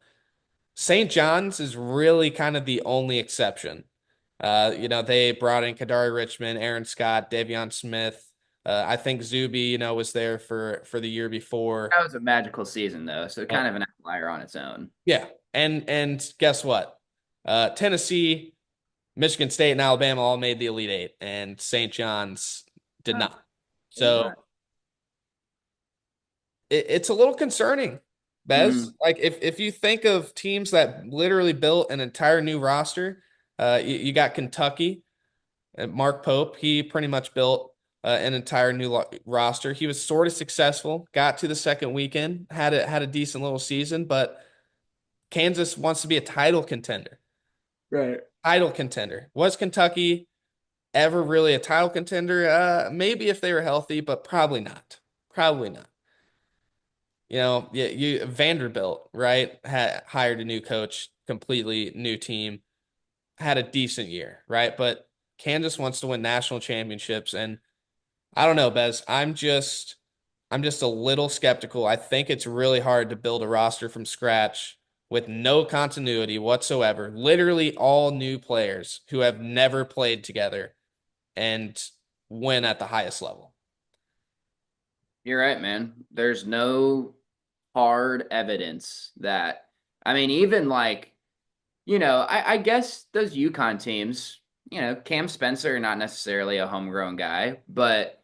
St. John's is really kind of the only exception. They brought in Kadari Richmond, Aaron Scott, Davion Smith. I think Zuby, was there for the year before. That was a magical season, though, so kind of an outlier on its own. Yeah, and guess what? Tennessee, Michigan State, and Alabama all made the Elite Eight, and St. John's did not. So it's a little concerning, Bez. Like, if you think of teams that literally built an entire new roster, you got Kentucky, and Mark Pope. He pretty much built an entire new roster. He was sort of successful, got to the second weekend, had a decent little season, but Kansas wants to be a title contender. Right. Title contender. Was Kentucky ever really a title contender? Maybe if they were healthy, but probably not. Probably not. Vanderbilt, right? Hired a new coach, completely new team, had a decent year, right? But Kansas wants to win national championships, and I don't know, Bez. I'm just a little skeptical. I think it's really hard to build a roster from scratch with no continuity whatsoever. Literally all new players who have never played together and win at the highest level. You're right, man. There's no hard evidence that, even I guess those UConn teams, Cam Spencer, not necessarily a homegrown guy, but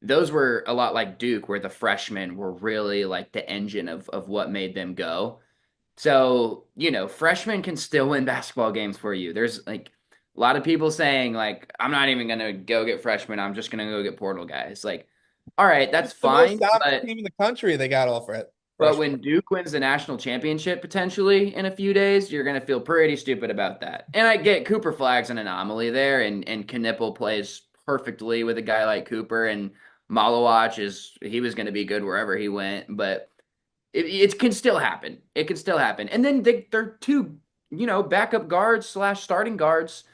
those were a lot like Duke, where the freshmen were really like the engine of what made them go. So, freshmen can still win basketball games for you. There's like a lot of people saying, like, I'm not even going to go get freshmen. I'm just going to go get portal guys. Like, all right, that's fine. The most dominant team in the country, they got all for it. But when Duke wins the national championship potentially in a few days, you're going to feel pretty stupid about that. And I get Cooper Flag's an anomaly there, and Knipple plays perfectly with a guy like Cooper, and Maluach he was going to be good wherever he went, but it can still happen. It can still happen. And then they're two, backup guards / starting guards.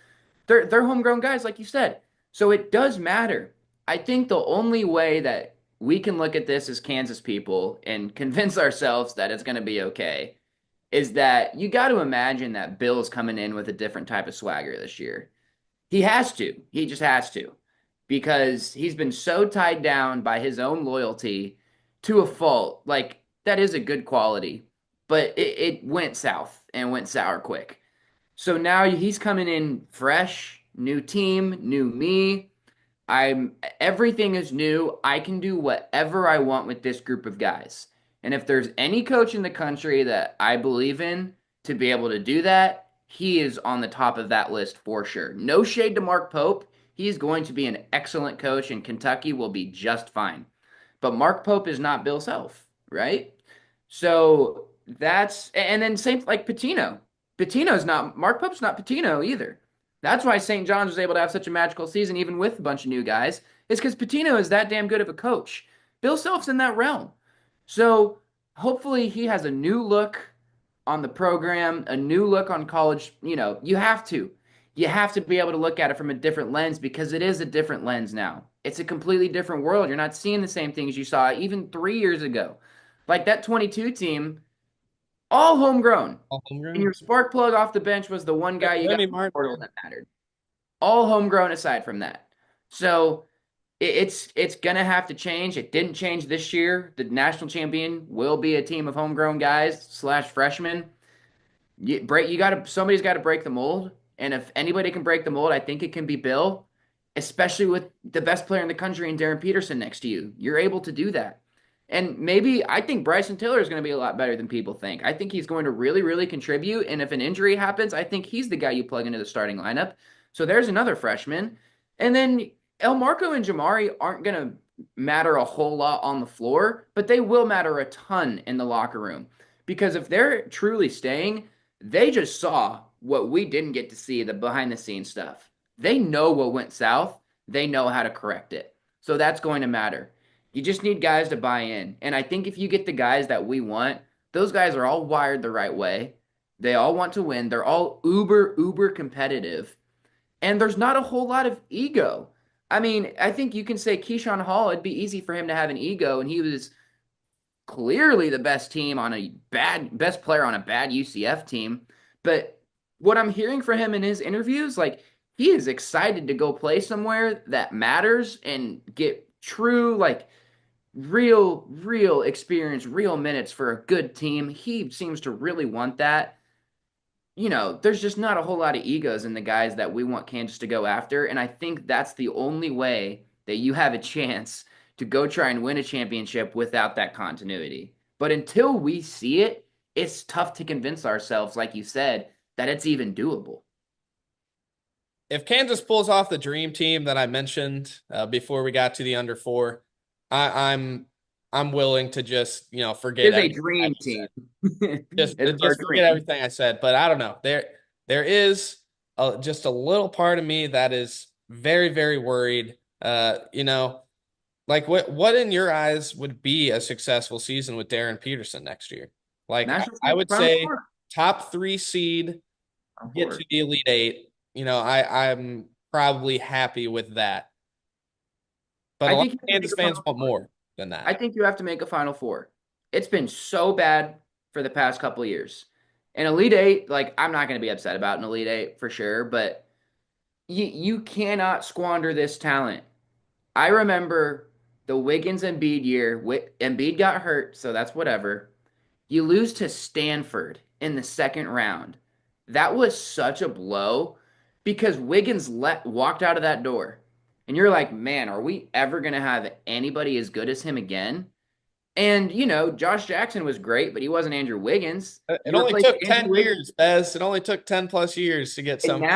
They're homegrown guys, like you said. So it does matter. I think the only way that we can look at this as Kansas people and convince ourselves that it's going to be okay is that you got to imagine that Bill's coming in with a different type of swagger this year. He has to. He just has to because he's been so tied down by his own loyalty to a fault. Like, that is a good quality, but it went south and went sour quick. So now he's coming in fresh, new team, new me. Everything is new. I can do whatever I want with this group of guys. And if there's any coach in the country that I believe in to be able to do that, he is on the top of that list for sure. No shade to Mark Pope. He's going to be an excellent coach, and Kentucky will be just fine. But Mark Pope is not Bill Self, right? So and then same like Pitino. Pitino's not, Mark Pope's not Pitino either. That's why St. John's was able to have such a magical season, even with a bunch of new guys, is because Pitino is that damn good of a coach. Bill Self's in that realm. So hopefully he has a new look on the program, a new look on college. You have to. You have to be able to look at it from a different lens because it is a different lens now. It's a completely different world. You're not seeing the same things you saw even 3 years ago. Like that 22 team, all homegrown. All homegrown. And your spark plug off the bench was the one guy you got in the portal that mattered. All homegrown aside from that. So it's going to have to change. It didn't change this year. The national champion will be a team of homegrown guys / freshmen. Somebody's got to break the mold. And if anybody can break the mold, I think it can be Bill, especially with the best player in the country in Darryn Peterson next to you. You're able to do that. And maybe I think Bryson Tiller is going to be a lot better than people think. I think he's going to really, really contribute. And if an injury happens, I think he's the guy you plug into the starting lineup. So there's another freshman. And then El Marco and Jamari aren't going to matter a whole lot on the floor, but they will matter a ton in the locker room. Because if they're truly staying, they just saw what we didn't get to see, the behind-the-scenes stuff. They know what went south. They know how to correct it. So that's going to matter. You just need guys to buy in. And I think if you get the guys that we want, those guys are all wired the right way. They all want to win. They're all uber competitive. And there's not a whole lot of ego. I mean, I think you can say Keyshawn Hall, it'd be easy for him to have an ego, and he was clearly the best player on a bad UCF team. But what I'm hearing from him in his interviews, like, he is excited to go play somewhere that matters and get true, like, real experience, real minutes for a good team. He seems to really want that. There's just not a whole lot of egos in the guys that we want Kansas to go after. And I think that's the only way that you have a chance to go try and win a championship without that continuity. But until we see it, it's tough to convince ourselves, like you said, that it's even doable. If Kansas pulls off the dream team that I mentioned before we got to the under 4, I'm willing to just forget. It's a dream team. just forget everything I said. But I don't know. There is just a little part of me that is very, very worried. Like what in your eyes would be a successful season with Darryn Peterson next year? Like I would say top 3 seed, get to the Elite 8. I'm probably happy with that. But a lot of Kansas fans want more than that. I think you have to make a Final Four. It's been so bad for the past couple of years. An Elite 8, like, I'm not going to be upset about an Elite 8 for sure, but you cannot squander this talent. I remember the Wiggins and Embiid year. Embiid got hurt, so that's whatever. You lose to Stanford in the second round. That was such a blow because Wiggins walked out of that door. And you're like, man, are we ever going to have anybody as good as him again? And, Josh Jackson was great, but he wasn't Andrew Wiggins. It only took 10 years, Bez. It only took 10 plus years to get something.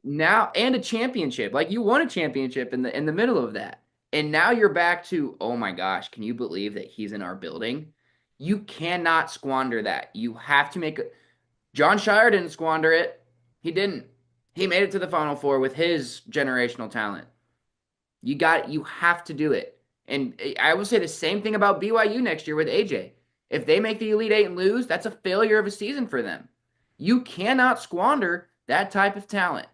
Now, and a championship. Like, you won a championship in the middle of that. And now you're back to, oh my gosh, can you believe that he's in our building? You cannot squander that. You have to make it. John Shire didn't squander it. He didn't. He made it to the Final Four with his generational talent. You have to do it. And I will say the same thing about BYU next year with AJ. If they make the Elite 8 and lose, that's a failure of a season for them. You cannot squander that type of talent.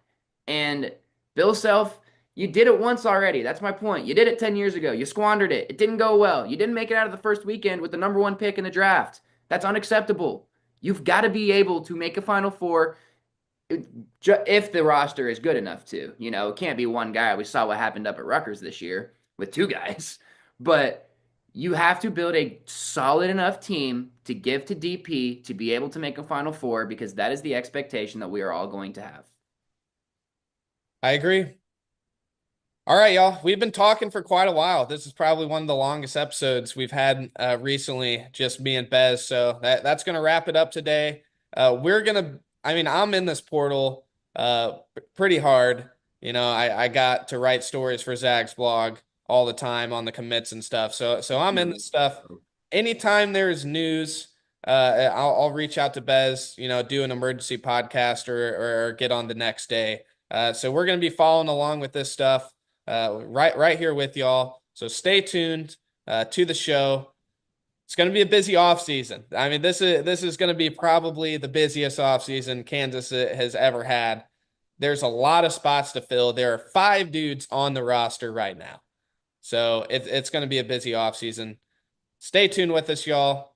And Bill Self, you did it once already. That's my point. You did it 10 years ago. You squandered it. It didn't go well. You didn't make it out of the first weekend with the number 1 pick in the draft. That's unacceptable. You've got to be able to make a Final Four if the roster is good enough to. It can't be one guy. We saw what happened up at Rutgers this year with two guys. But you have to build a solid enough team to give to DP to be able to make a Final Four, because that is the expectation that we are all going to have. I agree. All right, y'all. We've been talking for quite a while. This is probably one of the longest episodes we've had recently, just me and Bez. So that's going to wrap it up today. I'm in this portal pretty hard. I got to write stories for Zag's blog all the time on the commits and stuff. So I'm in this stuff. Anytime there's news, I'll reach out to Bez, do an emergency podcast or get on the next day. So we're going to be following along with this stuff. Right here with y'all. So stay tuned to the show. It's going to be a busy offseason. I mean, this is going to be probably the busiest offseason Kansas has ever had. There's a lot of spots to fill. There are 5 dudes on the roster right now. So it's going to be a busy offseason. Stay tuned with us, y'all.